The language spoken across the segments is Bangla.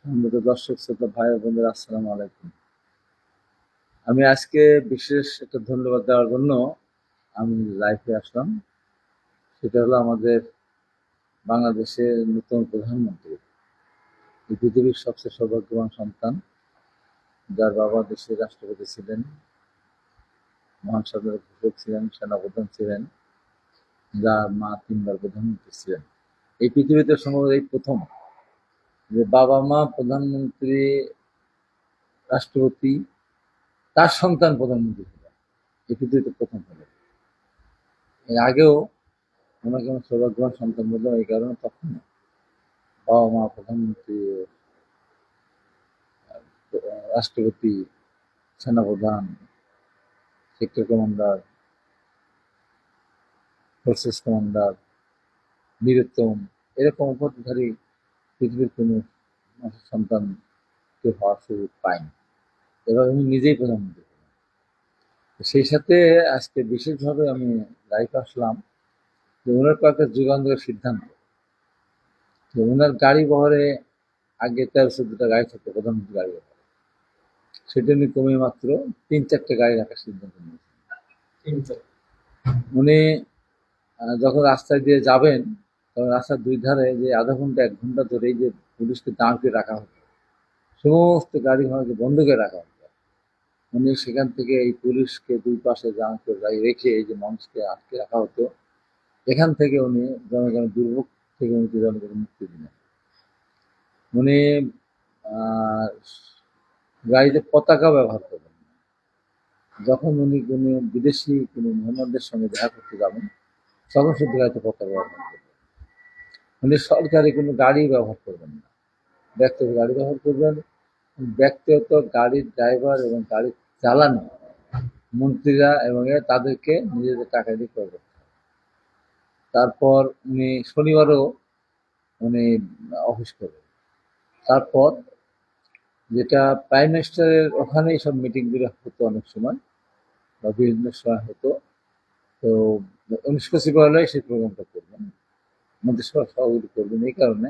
সম্মানিত দর্শক শ্রোতা ভাই ও বোনেরা, আসসালামু আলাইকুম। আমি আজকে বিশেষ একটা ধন্যবাদ দেওয়ার জন্য আমি লাইভে আসলাম। সেটা হলো আমাদের বাংলাদেশের নতুন প্রধানমন্ত্রী, এই পৃথিবীর সবচেয়ে সৌভাগ্যবান সন্তান, যার বাবা দেশের রাষ্ট্রপতি ছিলেন, মহান স্বাধীনতা ঘোষক ছিলেন, সেনাপ্রধান ছিলেন, যার মা 3 বার প্রধানমন্ত্রী ছিলেন। এই পৃথিবীতে সম্ভবত এই প্রথম যে বাবা মা প্রধানমন্ত্রী, রাষ্ট্রপতি, তার সন্তান প্রধানমন্ত্রী হলেন। এই পৃথিবীতে প্রথম হলো। এর আগেও ওনাকে আমার সৌভাগ্যবান সন্তান বললাম এই কারণে, তখন বাবা মা প্রধানমন্ত্রী, রাষ্ট্রপতি, সেনাপ্রধান, sector commander, forces commander, Bir Uttom, এরকম উপাধিধারী পৃথিবীর কোনো সন্তান কেউ হওয়ার সুযোগ পায়নি। এবার উনি নিজেই প্রধানমন্ত্রী হলেন। সেই সাথে আজকে বিশেষভাবে আমি লাইভে আসলাম যে ওনার কয়েকটা যুগান্তরের সিদ্ধান্ত। যে ওনার গাড়ি বহরে আগে 13-14টা গাড়ি থাকতো, প্রধানমন্ত্রী গাড়ি বহরে, সেটা উনি কমে মাত্র 3-4টে গাড়ি রাখার সিদ্ধান্ত নিয়েছেন। উনি যখন রাস্তায় দিয়ে যাবেন, তখন রাস্তার দুই ধারে যে আধা ঘন্টা 1 ঘন্টা ধরে এই যে পুলিশকে দাঁড় করে রাখা হতো, সমস্ত গাড়ি ঘোড়াকে বন্ধ করে রাখা হতো। উনি সেখান থেকে এই পুলিশকে দুই পাশে দাঁড় করে রেখে এই যে মঞ্চকে আটকে রাখা হতো, এখান থেকে উনি জনগণের দুর্ভোগ থেকে উনি জনগণের মুক্তি দিলেন। উনি গাড়িতে পতাকা ব্যবহার করবেন না। যখন উনি কোনো বিদেশি কোনো মেহমানদের সঙ্গে দেখা করতে যাবেন, তখন শুধু গাড়িতে পতাকা ব্যবহার করবেন। উনি সরকারি কোনো গাড়ি ব্যবহার করবেন না, ব্যক্তিগত গাড়ি ব্যবহার করবেন। ব্যক্তিগত গাড়ির ড্রাইভার এবং গাড়ি চালানো মন্ত্রীরা এবং তাদেরকে নিজেদের টাকা দিয়ে ক্রয় করতে হবে। তারপর উনি শনিবারও উনি অফিস করবেন। তারপর যেটা প্রাইম মিনিস্টারের ওখানেই সব মিটিংগুলো হতো অনেক সময়, বা বিভিন্ন সময় হতো, তো উনি সচিবালয়ে সেই প্রোগ্রামটা করবেন, মন্ত্রিসভা সভাগুলি করবেন। এই কারণে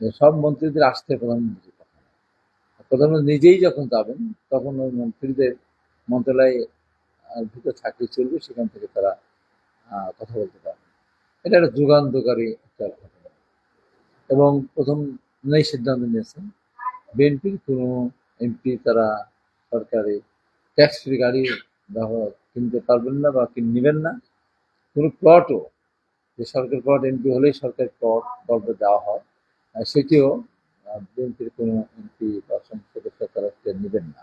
যে সব মন্ত্রীদের আসতে প্রধানমন্ত্রী কথা না। প্রধানমন্ত্রী নিজেই যখন যাবেন, তখন ওই মন্ত্রীদের মন্ত্রণালয়ে ভিতরে থাকলে চলবে, সেখান থেকে তারা কথা বলতে পারবে। এটা একটা যুগান্তকারী একটা ঘটনা। এবং প্রথম উনি সিদ্ধান্ত নিয়েছেন বিএনপির কোনো এমপি তারা সরকারি ট্যাক্স ফ্রি গাড়ি কিনতে পারবেন না বা নেবেন না। কোনো প্লটও, যে সরকারি প্লট এমপি হলেই সরকারি প্লট দেওয়া হয়, সেটিও বিএনপির কোনো এমপি বা সংসদ সদস্য তারা নেবেন না।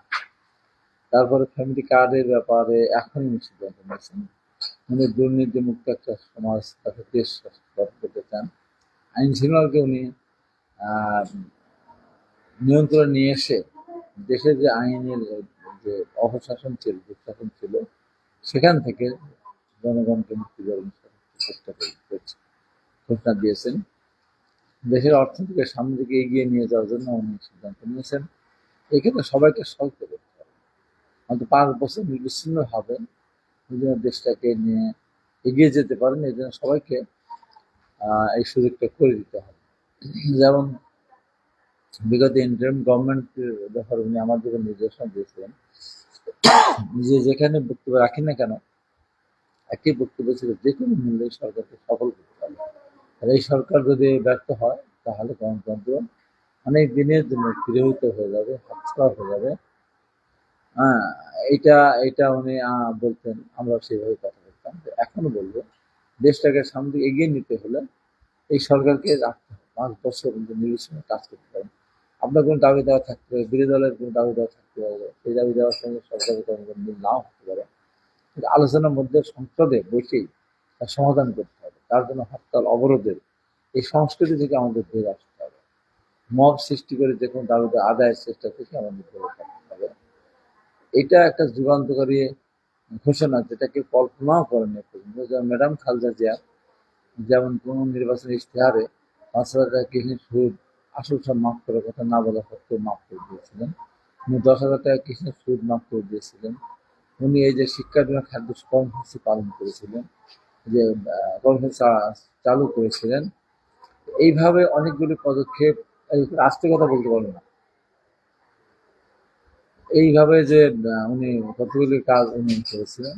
তারপরে ফ্যামিলি কার্ডের ব্যাপারে এখনই উনি সিদ্ধান্ত নিয়েছেন। উনি দুর্নীতিমুক্ত একটা সমাজ, তাকে দেশ গঠন করতে চান। আইন শৃঙ্খলাকে উনি নিয়ন্ত্রণে নিয়ে এসে দেশে যে আইনের যে অপশাসন ছিল, দুঃশাসন ছিল, সেখান থেকে জনগণকে মুক্তি দেওয়ার চেষ্টা করছে, ঘোষণা দিয়েছেন। দেশের অর্থনীতিকে সামনের দিকে এগিয়ে নিয়ে যাওয়ার জন্য উনি সিদ্ধান্ত নিয়েছেন। এক্ষেত্রে সবাইকে সহযোগিতা করতে হবে। হয়তো 5 বছর নির্বিচ্ছিন্ন হবে, এই জন্য দেশটাকে নিয়ে এগিয়ে যেতে পারেন, এই জন্য সবাইকে এই সুযোগটা করে দিতে হবে। যেমন বিগত ইন্টারিম গভর্নমেন্টের ব্যাপারে উনি আমাদেরকে নির্দেশনা দিয়েছিলেন যে যেখানে বক্তব্য রাখি না কেন, একই বক্তব্য ছিল যে কোনো মূল্যে সরকারকে সফল করতে হবে। আর এই সরকার যদি ব্যর্থ হয়, তাহলে গণতন্ত্র অনেক দিনের জন্য তিরোহিত হয়ে যাবে, হাতছাড়া হয়ে যাবে। হ্যাঁ, এটা এটা উনি বলতেন, আমরা সেভাবে কথা বলতাম। এখনো বলবো, দেশটাকে সামনে দিকে এগিয়ে নিতে হলে এই সরকারকে রাখতে হবে, 5 বছর নির্বাচনে কাজ করতে পারেন। আপনার কোনো দাবি দেওয়া থাকতে পারে, বিরোধী দলের কোনো দাবি দেওয়া থাকতে পারে, সেই দাবি দেওয়ার সঙ্গে সরকারের কর্মকাণ্ড মিল নাও হতে পারে, কিন্তু আলোচনার মধ্যে সংসদে বসেই তার সমাধান করতে হবে। তার জন্য হরতাল অবরোধের এই সংস্কৃতি থেকে আমাদের বের আসতে হবে। মব সৃষ্টি করে যে কোনো দাবি আদায়ের চেষ্টা থেকে আমাদের বের থাকতে হবে। এটা একটা যুগান্তকারী ঘোষণা, যেটা কেউ কল্পনাও করেনি পর্যন্ত। যেমন ম্যাডাম খালেদা জিয়া যেমন কোনো নির্বাচনী ইশতেহারে 5,000 টাকা কৃষি সুদ আসল সব মাফ করার কথা না বলা সত্ত্বেও মাফ করে দিয়েছিলেন। উনি 10,000 টাকা কৃষি সুদ মাফ করে দিয়েছিলেন। উনি এই যে শিক্ষার জন্য খাদ্য কর্মসূচি পালন করেছিলেন, যে কর্মসূচি চালু করেছিলেন। এইভাবে অনেকগুলি পদক্ষেপ এই রাষ্ট্রের কথা বলতে পারবো না। এইভাবে যে উনি কতগুলি কাজ উনি করেছিলেন,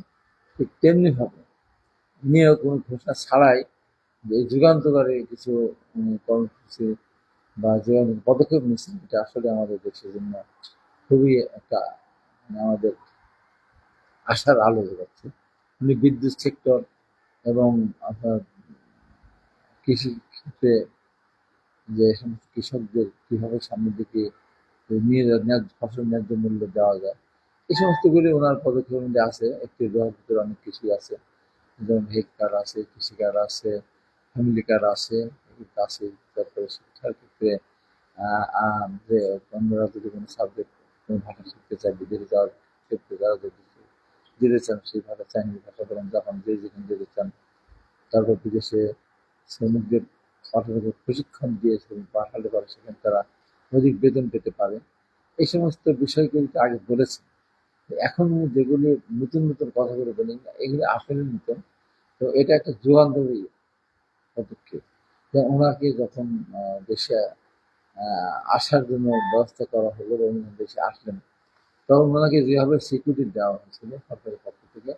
ঠিক তেমনি ভাবে উনিও কোনো ঘোষণা ছাড়াই যে এই যুগান্তকারী কিছু কর্মসূচি বা যে পদক্ষেপ নিয়েছেন, এটা আসলে আমাদের দেশের জন্য খুবই একটা আমাদের আশার আলো যোগাচ্ছে। উনি বিদ্যুৎ সেক্টর এবং আপনার কৃষি ক্ষেত্রে যে সমস্ত কৃষকদের কিভাবে সামনের দিকে নিয়ে ফসল ন্যায্য মূল্য দেওয়া যায়, এই সমস্তগুলি ওনার পদক্ষেপের মধ্যে আছে। একটি দেওয়ার ভিতরে অনেক কিছুই আছে, যেমন হেলথ কার্ড আছে, কৃষি কার্ড আছে, ফ্যামিলি কার্ড আছে, এগুলো আছে। তারপরে শিক্ষার ক্ষেত্রে যে অন্যরা যদি কোনো সাবজেক্ট কোনো ভাষা শিখতে চায়, বিদেশে যাওয়ার ক্ষেত্রে যারা যদি যেতে চান, সেই ভাষা চাইনিজ ভাষা বলেন, জাপান যে যেখানে যেতে চান, তারপর বিদেশে শ্রমিকদের পাঠানোর প্রশিক্ষণ দিয়ে শ্রমিক পাঠাতে পারে, সেখানে তারা অধিক বেতন পেতে পারে। এই সমস্ত বিষয়গুলি তো আগে বলেছেন। এখন যেগুলি নতুন নতুন কথাগুলো বলেন, এগুলি আসলে নতুন। তো এটা একটা যুগান্তরী পদক্ষেপ। ওনাকে যখন দেশে আসার জন্য ব্যবস্থা করা হলো এবং উনি দেশে আসলেন, তখন ওনাকে যেভাবে স্বীকৃতি দেওয়া হয়েছিল সরকারের পক্ষ থেকে,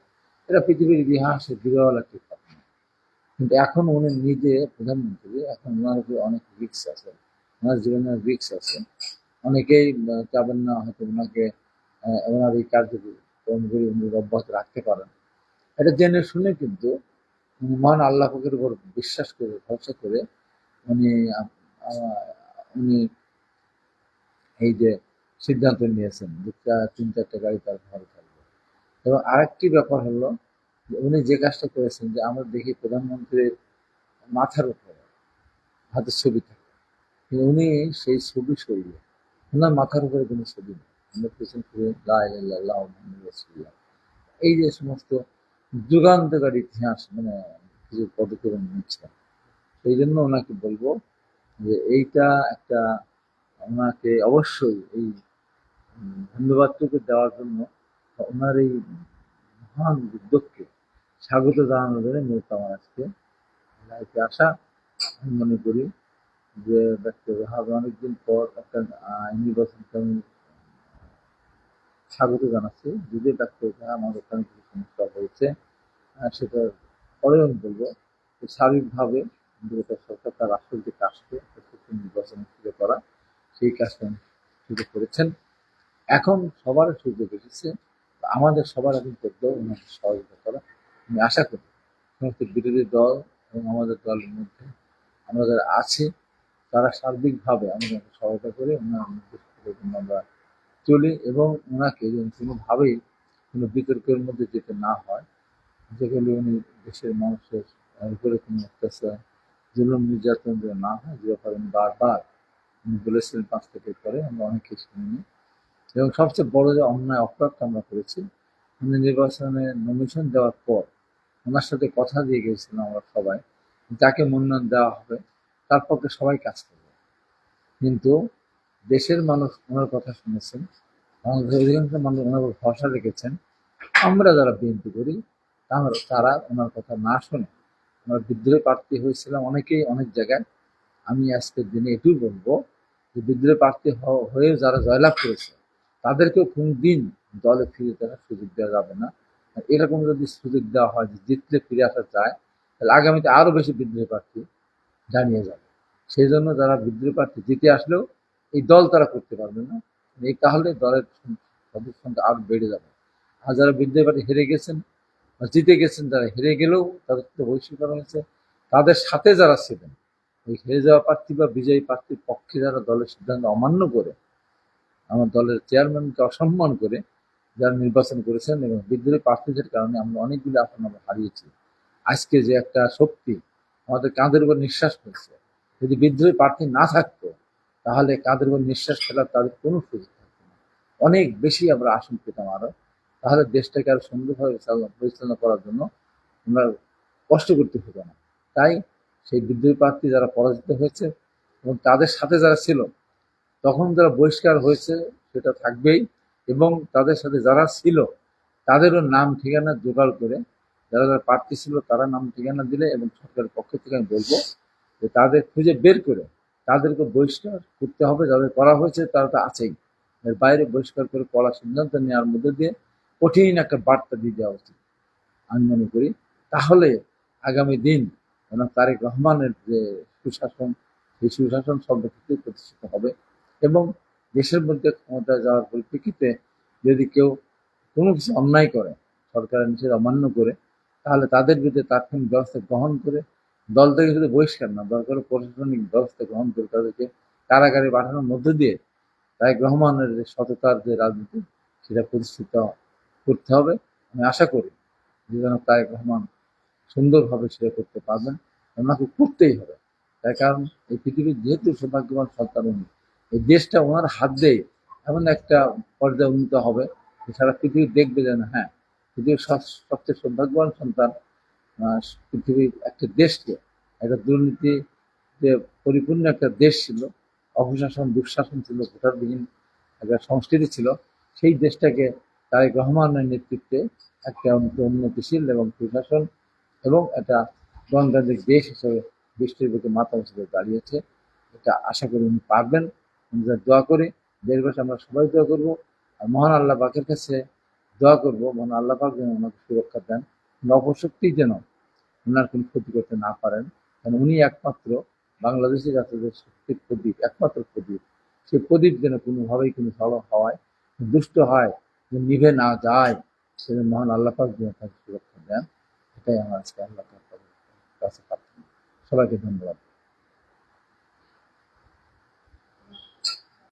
এটা পৃথিবীর ইতিহাসে বিরল একটি ঘটনা। কিন্তু এখন উনি নিজে প্রধানমন্ত্রী, এখন ওনার উপরে অনেক রিস্ক আছে, ওনার জীবনের রিস্ক আছে। অনেকেই চাবেন না হয়তো ওনাকে ওনার এই কার্যক্রমগুলি উনি অব্যাহত রাখতে পারেন। এটা জেনে শুনে কিন্তু মহান আল্লাহ পাকের উপর বিশ্বাস করে, ভরসা করে উনি উনি এই যে সিদ্ধান্ত নিয়েছেন যে 3-4টা গাড়ি তার ঘরে থাকবে। এবং আরেকটি ব্যাপার হলো যে উনি যে কাজটা করেছেন, যে আমরা দেখি প্রধানমন্ত্রীর মাথার উপরে হাতের ছবি থাকে, কিন্তু উনি সেই ছবি সরিয়ে, ওনার মাথার উপরে কোনো ছবি নেই, আমরা পেছন ফিরে লা ইলাহা ইল্লাল্লাহ মুহাম্মাদুর রাসূলুল্লাহ। এই যে সমস্ত যুগান্তকারী ইতিহাস কিছু পদক্ষেপ নিচ্ছে, সেই জন্য ওনাকে বলবো যে এইটা একটা, ওনাকে অবশ্যই এই ধন্যবাদটুকু দেওয়ার জন্য ওনার এই মহান উদ্যোগকে স্বাগত জানানোর জন্য মূলত আমার আজকে লাইফে আসা। আমি মনে করি যে ডাক্তার ওয়াহাব অনেকদিন পর একটা নির্বাচনকে আমি স্বাগত জানাচ্ছি। যদিও ডাক্তার ওয়াহাব আমার ওখানে কিছু সমস্যা হয়েছে, সেটার পরেও আমি বলবো যে স্বাভাবিকভাবে সরকার তার আসল যে কাজকে নির্বাচন করা, সেই কাজটা শুরু করেছেন। এখন সবার সুযোগ এসেছে, আমাদের সবার এখন করতে হবে ওনাকে সহযোগিতা করা। আমি আশা করি সমস্ত বিরোধী দল এবং আমাদের দলের মধ্যে আমরা যারা আছি, তারা সার্বিকভাবে আমাদেরকে সহায়তা করে ওনার নির্দেশের জন্য আমরা চলি, এবং ওনাকে যেন কোনোভাবেই কোনো বিতর্কের মধ্যে যেতে না হয়, যেগুলি উনি দেশের মানুষের উপরে কোনো অত্যাচার, জুলুম, নির্যাতন যেন না হয়, যে ব্যাপারে উনি বারবার উনি বলেছিলেন 5 তারিখের পরে, আমরা অনেকে শুনিনি। এবং সবচেয়ে বড় যে অন্যায় অপরাধটা আমরা করেছি, উনি নির্বাচনে নমিনেশন দেওয়ার পর ওনার সাথে কথা দিয়ে গেছিলাম আমরা সবাই, যাকে মনোনয়ন দেওয়া হবে তার পক্ষে সবাই কাজ করবে। কিন্তু দেশের মানুষ ওনার কথা শুনেছেন, বাংলাদেশের অধিকাংশ মানুষ ওনার উপর ভরসা রেখেছেন। আমরা যারা বিএনপি করি, তারা ওনার কথা না শুনে আমরা বিদ্রোহী প্রার্থী হয়েছিলাম অনেকেই অনেক জায়গায়। আমি আজকের দিনে এটুই বলবো যে বিদ্রোহী প্রার্থী হয়ে যারা জয়লাভ করেছে, তাদেরকেও কোনদিন দলে ফিরে দেওয়ার সুযোগ দেওয়া যাবে না। আর এরকম যদি সুযোগ দেওয়া হয় যে জিতলে ফিরে আসা যায়, তাহলে আগামীতে আরো বেশি বিদ্রোহী প্রার্থী জানিয়ে যাবে। সেই জন্য যারা বিদ্রোহী প্রার্থী জিতে আসলেও এই দল তারা করতে পারবে না, এই তাহলে দলের সদস্য সংখ্যা আরো বেড়ে যাবে। আর যারা বিদ্রোহী প্রার্থী হেরে গেছেন বা জিতে গেছেন, তারা হেরে গেলেও তাদের তো বহিষ্কার হয়েছে, তাদের সাথে যারা ছিলেন ওই হেরে যাওয়া প্রার্থী বা বিজয়ী প্রার্থীর পক্ষে যারা দলের সিদ্ধান্ত অমান্য করে, আমার দলের চেয়ারম্যানকে অসম্মান করে যারা নির্বাচন করেছেন, এবং বিদ্রোহী প্রার্থীদের কারণে আমরা অনেকগুলি আসন আমরা হারিয়েছি। আজকে যে একটা শক্তি আমাদের কাঁধের উপর নিঃশ্বাস ফেলছে, যদি বিদ্রোহী প্রার্থী না থাকতো, তাহলে কাঁধের উপর নিঃশ্বাস ফেলার তাদের কোনো সুযোগ থাকতো না। অনেক বেশি আমরা আসন পেতাম আরো, তাহলে দেশটাকে আরো সুন্দরভাবে পরিচালনা করার জন্য আমরা কষ্ট করতে হতো না। তাই সেই বিদ্রোহী প্রার্থী যারা পরাজিত হয়েছে এবং তাদের সাথে যারা ছিল, তখন যারা বহিষ্কার হয়েছে সেটা থাকবেই, এবং তাদের সাথে যারা ছিল তাদেরও নাম ঠিকানা জোগাড় করে, যারা যারা প্রার্থী ছিল তারা নাম ঠিকানা দিলে, এবং সরকারের পক্ষ থেকে আমি বলবো যে তাদের খুঁজে বের করে তাদেরকে বহিষ্কার করতে হবে। যাদের করা হয়েছে তারা তো আছেই, এর বাইরে বহিষ্কার করে কড়া সিদ্ধান্ত নেওয়ার মধ্যে দিয়ে কঠিন একটা বার্তা দিয়ে দেওয়া উচিত আমি মনে করি। তাহলে আগামী দিন তারেক রহমানের যে সুশাসন, সেই সুশাসন সর্বক্ষেত্রে প্রতিষ্ঠিত হবে। এবং দেশের মধ্যে ক্ষমতায় যাওয়ার পরিপ্রেক্ষিতে যদি কেউ কোনো কিছু অন্যায় করে, সরকারের নিষেধ অমান্য করে, তাহলে তাদের বিরুদ্ধে তাৎক্ষণিক ব্যবস্থা গ্রহণ করে দল থেকে শুধু বহিষ্কার না, দরকার প্রশাসনিক ব্যবস্থা গ্রহণ করে তাদেরকে কারাগারে পাঠানোর মধ্য দিয়ে তারেক রহমানের যে সততার যে রাজনীতি, সেটা প্রতিষ্ঠিত করতে হবে। আমি আশা করি যে যেন তারেক রহমান সুন্দরভাবে সেটা করতে পারবেন, ওনাকে করতেই হবে। তার কারণ এই পৃথিবীর যেহেতু সৌভাগ্যবান সন্তান উনি, এই দেশটা ওনার হাত দিয়ে এমন একটা পর্যায়ে উন্নীত হবে যে সারা পৃথিবী দেখবে যেন হ্যাঁ, পৃথিবীর সবচেয়ে সৌভাগ্যবান সন্তান পৃথিবীর একটা দেশকে, একটা দুর্নীতি যে পরিপূর্ণ একটা দেশ ছিল, অপশাসন দুঃশাসন ছিল, ভোটারবিহীন একটা সংস্কৃতি ছিল, সেই দেশটাকে তারেক রহমানের নেতৃত্বে একটা উন্নতিশীল এবং সুশাসন এবং একটা গণতান্ত্রিক দেশ হিসেবে বৃষ্টির বুকে মাথা হিসেবে দাঁড়িয়েছে। এটা আশা করি উনি পারবেন। আমরা দোয়া করি, দেশবাসী আমরা সবাই দোয়া করবো, আর মহান আল্লাহ পাকের কাছে দোয়া করবো মহান আল্লাহ পাক যেন ওনাকে সুরক্ষা দেন, অপশক্তি যেন ওনার কোনো ক্ষতি করতে না পারেন। কারণ উনি একমাত্র বাংলাদেশের কাছে যে শক্তির প্রদীপ, একমাত্র প্রদীপ, সেই প্রদীপ যেন কোনোভাবেই কোনো হওয়ায় দুষ্ট হয়, যে নিভে না যায়, সেজন্য মহান আল্লাহ পাক যেন তাকে সুরক্ষা দেন। এটাই আমার আজকে আল্লাহ পাকের কাছে প্রার্থনা। সবাইকে ধন্যবাদ।